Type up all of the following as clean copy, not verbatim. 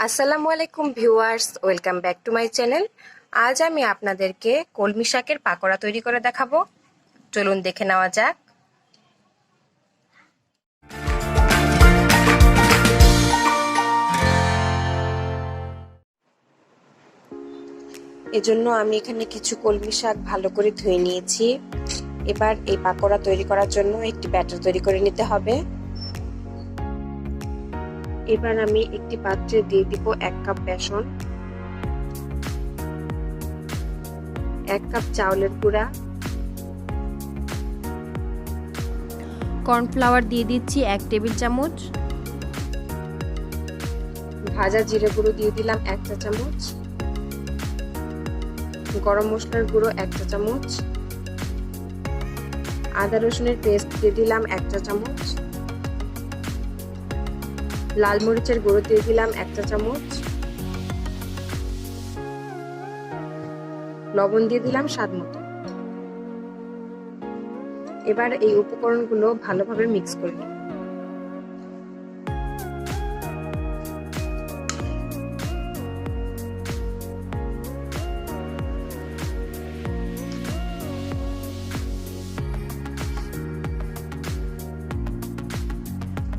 আসসালামু আলাইকুম viewers, welcome back to my channel. আজ আমি আপনাদেরকে কলমি শাকের পাকোড়া তৈরি করে দেখাবো। চলুন দেখে নেওয়া যাক। এজন্য আমি এখানে কিছু কলমি শাক ভালো করে ধুয়ে নিয়েছি। এবার এই পাকোড়া তৈরি করার জন্য একটি ব্যাটার তৈরি করে নিতে হবে। এবার আমি একটি পাত্রে দিয়ে দিব 1 কাপ বেসন, 1 কাপ চাউলের গুঁড়া, কর্নফ্লাওয়ার দিয়ে দিচ্ছি 1 টেবিল চামচ, ভাজা জিরে গুঁড়ো দিয়ে দিলাম 1 চা চামচ, গরম মশলার গুঁড়ো 1 চা চামচ, আদা রসুনের পেস্ট দিয়ে দিলাম 1 চা চামচ, লাল মরিচের গুঁড়ো দিয়ে দিলাম 1 চা চামচ, লবণ দিয়ে দিলাম স্বাদ মতো। এবার এই উপকরণগুলো ভালোভাবে মিক্স করে নিই।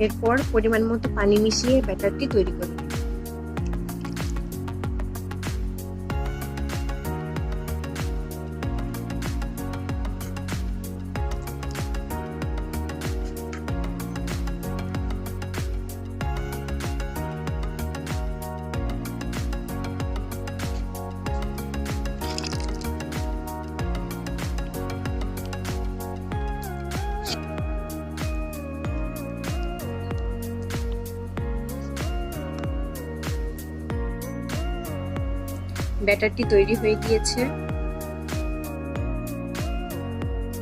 এরপর পরিমাণ মতো পানি মিশিয়ে ব্যাটারটি তৈরি করি। ব্যাটারটি তৈরি হয়ে গিয়েছে।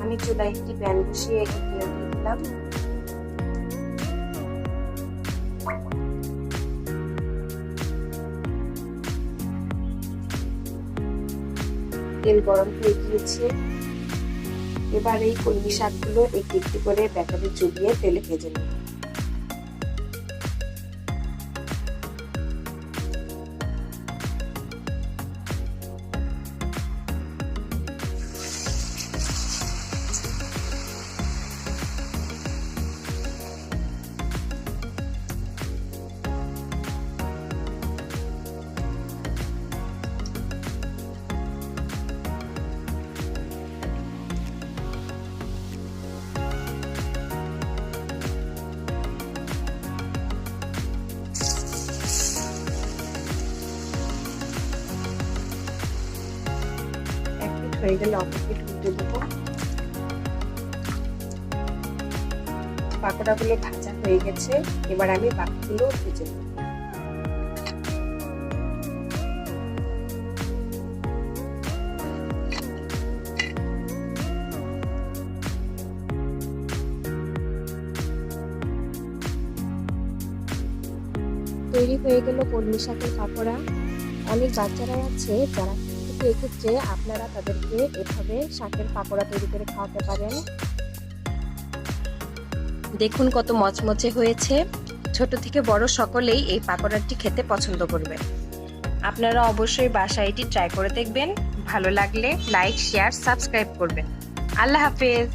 আমি চুলায় একটি প্যান বসিয়ে তেল দিয়ে দিলাম। তেল গরম হয়ে গিয়েছে। এবার এই কলমি শাকগুলো একটু একটু করে ব্যাটারে চুবিয়ে তেলে ভেজে নেব। হয়ে গেলে অপরপিঠ উল্টে দেব। পাকোড়াগুলো ভাজা হয়ে গেছে। এবার আমি বাকিগুলো ভেজে নেব। তৈরি হয়ে গেল কলমি শাকের পাকোড়া। অনেক বাচ্চারা আছে যারা এক্ষেত্রে আপনারা তাদেরকে এভাবে শাকের পাকোড়া তৈরি করে খাওয়াতে পারেন। দেখুন কত মচমচে হয়েছে। ছোট থেকে বড় সকলেই এই পাকোড়াটি খেতে পছন্দ করবে। আপনারা অবশ্যই বাসায় এটি ট্রাই করে দেখবেন। ভালো লাগলে লাইক, শেয়ার, সাবস্ক্রাইব করবেন। আল্লাহ হাফেজ।